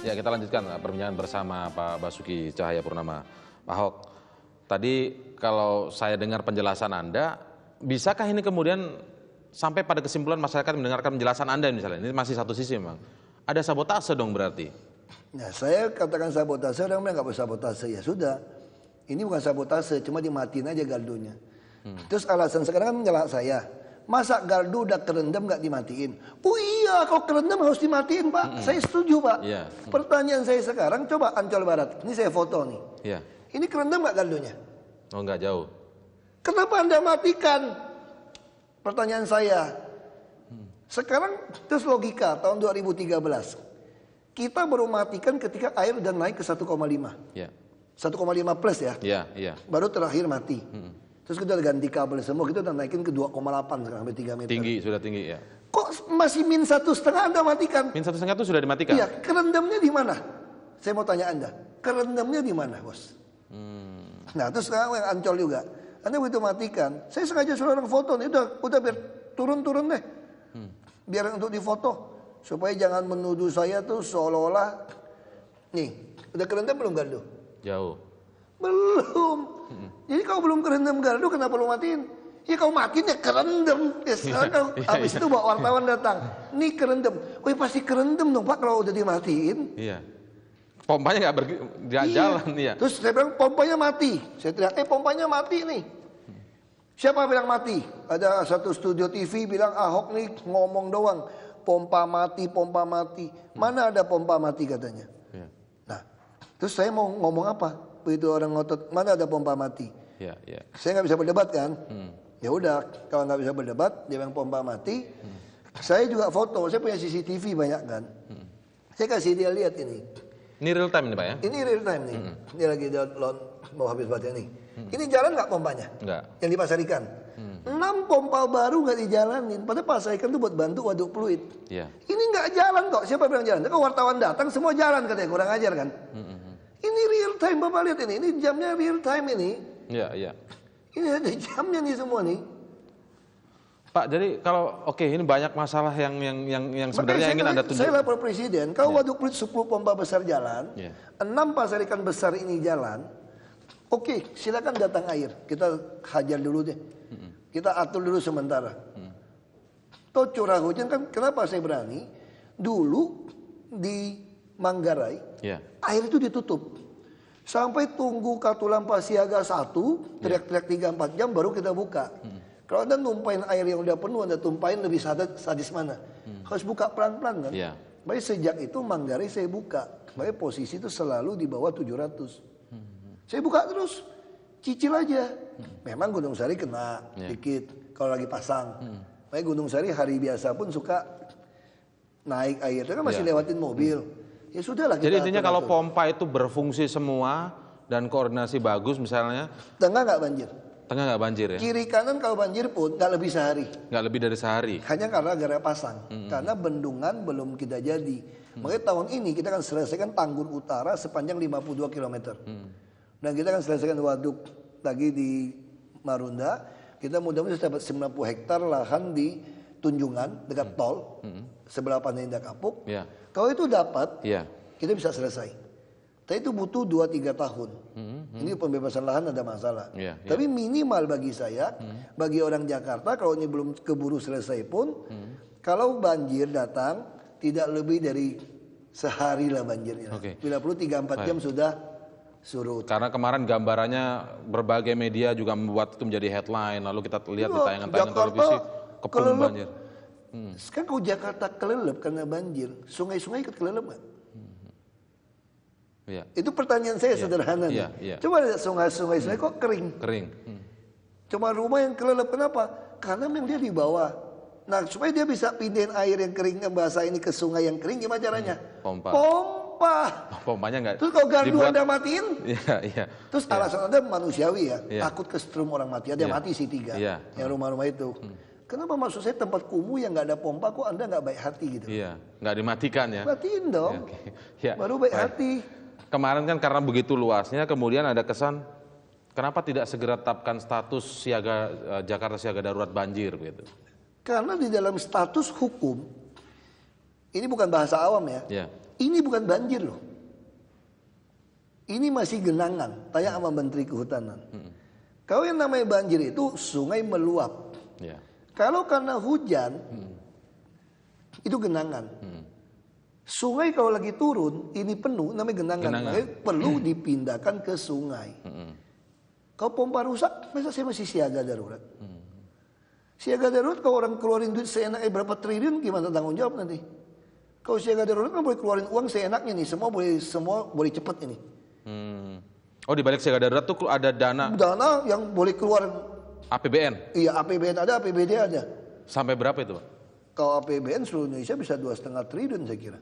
Ya, kita lanjutkan perbincangan bersama Pak Basuki Cahayapurnama. Pak Ahok, tadi kalau saya dengar penjelasan Anda, bisakah ini kemudian sampai pada kesimpulan masyarakat mendengarkan penjelasan Anda misalnya? Ini masih satu sisi memang. Ada sabotase dong berarti. Nah, saya katakan sabotase, orang bilang nggak bersabotase. Ya sudah, ini bukan sabotase, cuma dimatiin aja gardunya. Terus alasan sekarang kan menyalahkan saya. Masa gardu udah kerendam nggak dimatiin? Oh iya, kalau kerendam harus dimatiin, Pak. Saya setuju, Pak. Iya. Pertanyaan saya sekarang, coba Ancol Barat. Ini saya foto nih. Iya. Ini kerendam nggak gardunya? Oh, nggak jauh. Kenapa Anda matikan? Pertanyaan saya. Sekarang terus logika tahun 2013. Kita baru matikan ketika air udah naik ke 1,5. Iya. 1,5 plus ya. Iya, iya. Baru terakhir mati. Terus kita udah ganti kabel semua, kita udah naikin ke 2,8 sekarang sampai 3 meter. Tinggi, sudah tinggi ya. Kok masih min 1,5 Anda matikan? Min 1,5 itu sudah dimatikan? Iya, kerendamnya di mana? Saya mau tanya Anda, kerendamnya di mana, Bos? Nah, terus sekarang yang Ancol juga. Anda begitu matikan, saya sengaja suruh orang foto nih, udah biar turun-turun deh. Biar untuk difoto. Supaya jangan menuduh saya tuh seolah-olah, nih, udah kerendam belum gardu? Jauh. Belum. Jadi kalau belum kerendam gardu, kenapa lu matiin? Ya kau matiin ya kerendam. Ya sekarang habis itu bawa wartawan datang. Nih kerendam. Oh ya pasti kerendam dong Pak kalau udah dimatiin. Iya. Pompanya nggak jalan, iya. Terus saya bilang pompanya mati. Saya teriak, pompanya mati nih. Siapa bilang mati? Ada satu studio TV bilang Ahok nih ngomong doang. Pompa mati, pompa mati. Mana ada pompa mati katanya. Iya. Nah, terus saya mau ngomong apa? Begitu orang ngotot, mana ada pompa mati? Iya, iya. Saya nggak bisa berdebat kan? Ya udah, kalau nggak bisa berdebat, dia bilang pompa mati. Saya juga foto, saya punya CCTV banyak kan. Saya kasih dia lihat ini. Ini real time nih Pak ya? Ini real time nih. Dia lagi download, mau habis baterai nih. Ini jalan nggak pompanya? Enggak. Yang di pasar ikan. 6 pompa baru nggak dijalanin. Padahal pasar ikan itu buat bantu waduk fluid. Iya. Ini nggak jalan kok. Siapa bilang jalan? Kalau wartawan datang semua jalan katanya, kurang ajar kan? Ini real time Bapak lihat ini jamnya real time ini. Iya, iya. Ini ada jamnya nih semua nih. Pak, jadi kalau ini banyak masalah yang sebenarnya ingin Anda tunjukkan. Saya lapor presiden, kalau waduk fluid 10 pompa besar jalan, 6 pasar ikan besar ini jalan, oke, silakan datang air. Kita hajar dulu deh. Kita atur dulu sementara. Toh curah hujan kan kenapa saya berani? Dulu di Manggarai, air itu ditutup. Sampai tunggu Katulampa siaga 1, teriak-teriak 3-4 jam baru kita buka. Kalau Anda numpain air yang udah penuh, Anda tumpain lebih sadis mana? Harus buka pelan-pelan kan? Baik sejak itu Manggarai saya buka. Baik posisi itu selalu di bawah 700. Saya buka terus, cicil aja. Memang Gunung Sari kena dikit kalau lagi pasang. Baik Gunung Sari hari biasa pun suka naik air, kan masih lewatin mobil. Ya sudahlah. Jadi intinya kalau pompa itu berfungsi semua dan koordinasi bagus misalnya. Tengah nggak banjir. Tengah nggak banjir ya? Kiri kanan kalau banjir pun nggak lebih sehari. Nggak lebih dari sehari. Hanya karena gara pasang. Karena bendungan belum kita jadi. Makanya tahun ini kita akan selesaikan Tanggul Utara sepanjang 52 km. Dan kita akan selesaikan waduk lagi di Marunda. Kita mudah-mudahan dapat 90 hektar lahan di Tunjungan dekat tol. Sebelah Panenda Kapuk. Kalau itu dapat, kita bisa selesai. Tapi itu butuh 2-3 tahun. Ini pembebasan lahan ada masalah. Tapi minimal bagi saya, bagi orang Jakarta, kalau ini belum keburu selesai pun, kalau banjir datang, tidak lebih dari sehari lah banjirnya. Bila perlu 3-4 jam sudah surut. Karena kemarin gambarannya berbagai media juga membuat itu menjadi headline. Lalu kita lihat di tayangan-tayangan televisi, kepung banjir. Sekarang kalau Jakarta kelelep karena banjir, sungai-sungai ikut kelelep nggak? Itu pertanyaan saya sederhana nih. Coba lihat sungai-sungai kok kering. Cuma rumah yang kelelep, kenapa? Karena memang dia di bawah. Nah supaya dia bisa pindahin air yang kering yang basah ini ke sungai yang kering, gimana caranya? Pompa. Pompanya nggak. Terus kalau gardu Anda matiin, terus alasan Anda manusiawi ya, takut kesetrum orang mati. Ada yang mati sih 3, yang rumah-rumah itu. Kenapa maksud saya tempat kumuh yang nggak ada pompa kok Anda nggak baik hati gitu? Nggak dimatikan ya? Matiin dong, baru baik hati. Kemarin kan karena begitu luasnya, kemudian ada kesan, kenapa tidak segera tetapkan status Jakarta siaga darurat banjir gitu? Karena di dalam status hukum, Ini bukan bahasa awam ya. Ya. Ini bukan banjir loh. Ini masih genangan. Tanya sama Menteri Kehutanan. Kalau yang namanya banjir itu sungai meluap. Ya. Kalau karena hujan, itu genangan. Sungai kalau lagi turun, ini penuh, namanya genangan. Makanya perlu dipindahkan ke sungai. Kalau pompa rusak, masa saya masih siaga darurat? Siaga darurat kalau orang keluarin duit seenaknya berapa triliun, gimana tanggung jawab nanti? Kalau siaga darurat kan boleh keluarin uang seenaknya nih, semua boleh cepet ini. Oh, di balik siaga darurat tuh ada dana yang boleh keluar. APBN? Iya, APBN ada, APBD ada. Sampai berapa itu, Pak? Kalau APBN seluruh Indonesia bisa 2,5 triliun saya kira.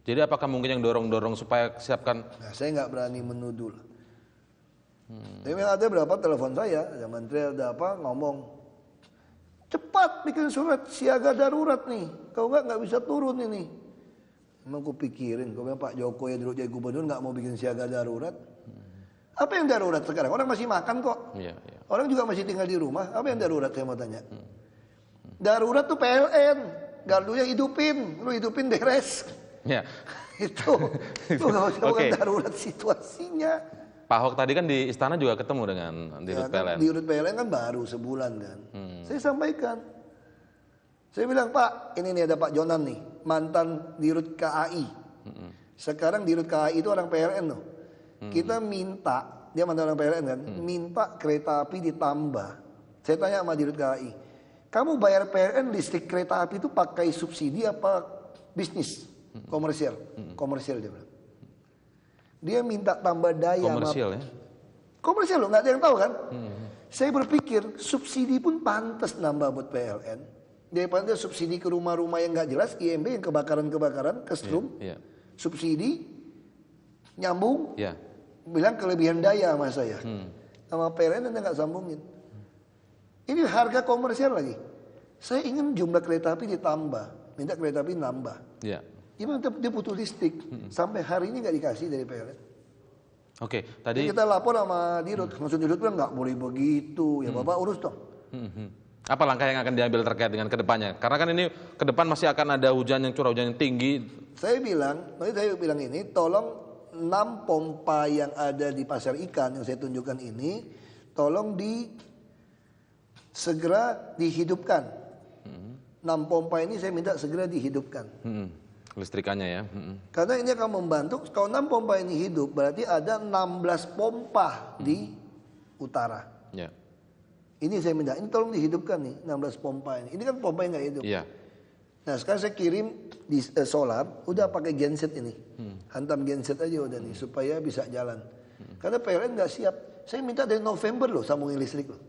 Jadi apakah mungkin yang dorong-dorong supaya siapkan? Nah, saya nggak berani menuduh. Tapi yang ada berapa telepon saya, ada menteri ada apa ngomong, cepat bikin surat siaga darurat nih, kalau nggak bisa turun ini. Emang aku pikirin, kalau Pak Jokowi yang dulu jadi gubernur nggak mau bikin siaga darurat. Apa yang darurat sekarang? Orang masih makan kok. Iya. Orang juga masih tinggal di rumah. Apa yang darurat saya mau tanya? Darurat tuh PLN, gardunya hidupin, lu hidupin beres. Ya. Itu nggak usah bukan darurat situasinya. Pak Ahok tadi kan di istana juga ketemu dengan Dirut PLN. Dirut PLN kan baru sebulan kan. Saya sampaikan. Saya bilang, Pak, ini nih ada Pak Jonan nih, mantan Dirut KAI. Sekarang Dirut KAI itu orang PLN loh. Kita minta, dia mantan orang PLN kan, minta kereta api ditambah. Saya tanya sama Dirut KAI, kamu bayar PLN listrik kereta api itu pakai subsidi apa bisnis? Komersial. Komersial dia bilang. Dia minta tambah daya. Komersial ya? Komersial loh, nggak ada yang tahu kan? Saya berpikir subsidi pun pantas nambah buat PLN. Daripada subsidi ke rumah-rumah yang nggak jelas, IMB yang kebakaran-kebakaran, kesetrum. Subsidi, nyambung, bilang kelebihan daya sama saya. Sama PLN anda nggak sambungin. Ini harga komersial lagi. Saya ingin jumlah kereta api ditambah, minta kereta api nambah. Gimana dia butuh listrik, sampai hari ini nggak dikasih dari PLN. Oke, tadi jadi kita lapor sama Dirut, maksud Dirut bilang nggak boleh begitu, ya Bapak urus dong. Apa langkah yang akan diambil terkait dengan kedepannya? Karena kan ini ke depan masih akan ada hujan yang curah hujan yang tinggi. Saya bilang ini, tolong 6 pompa yang ada di pasar ikan yang saya tunjukkan ini, tolong segera dihidupkan. 6 pompa ini saya minta segera dihidupkan. Listrikannya ya. Karena ini akan membantu, kalau 6 pompa ini hidup, berarti ada 16 pompa di utara. Ini saya minta, ini tolong dihidupkan nih, 16 pompa ini. Ini kan pompa yang nggak hidup. Nah sekarang saya kirim di solar, udah pakai genset ini. Hantam genset aja udah nih, supaya bisa jalan. Karena PLN nggak siap. Saya minta dari November loh, sambungin listrik loh.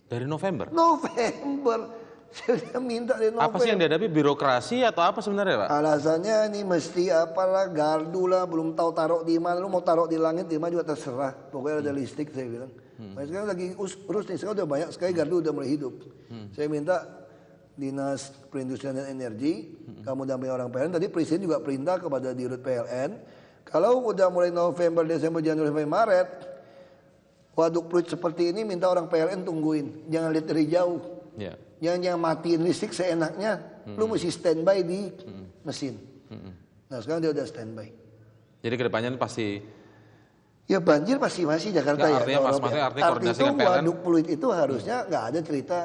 Dari November? November. Saya udah minta dari November. Apa sih yang dihadapi, birokrasi atau apa sebenarnya Pak? Alasannya ini mesti apalah, gardu lah, belum tahu taruh di mana. Lu mau taruh di langit, di mana juga terserah. Pokoknya ada listrik saya bilang. Nah, sekarang lagi urus nih, sekarang udah banyak sekali gardu udah mulai hidup. Saya minta Dinas Perindustrian dan Energi, kamu dampingi orang PLN. Tadi Presiden juga perintah kepada Dirut PLN, kalau udah mulai November, Desember, Januari, sampai Maret, waduk fluid seperti ini minta orang PLN tungguin, jangan lihat dari jauh. Jangan matiin listrik seenaknya, lu mesti standby di mesin. Nah sekarang dia udah standby. Jadi kedepannya pasti. Ya banjir pasti masih Jakarta ya. Artinya koordinasi dengan PLN. Waduk fluid itu harusnya nggak ada cerita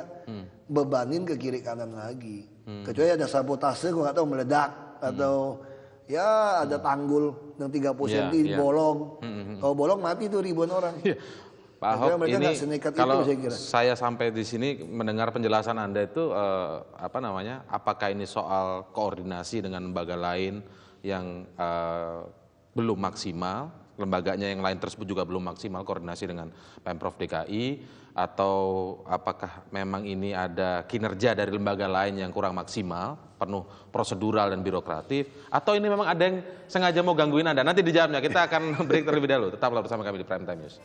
bebanin ke kiri kanan lagi. Kecuali ada sabotase, gua nggak tahu meledak atau ya ada tanggul yang 30 cm bolong. Kalau bolong mati tuh ribuan orang. Pak Ahok, ini kalau saya sampai di sini mendengar penjelasan Anda itu apakah ini soal koordinasi dengan lembaga lain yang belum maksimal, lembaganya yang lain tersebut juga belum maksimal koordinasi dengan Pemprov DKI, atau apakah memang ini ada kinerja dari lembaga lain yang kurang maksimal, penuh prosedural dan birokratif, atau ini memang ada yang sengaja mau gangguin Anda? Nanti dijawabnya, kita akan break terlebih dahulu. Tetaplah bersama kami di Prime Time News.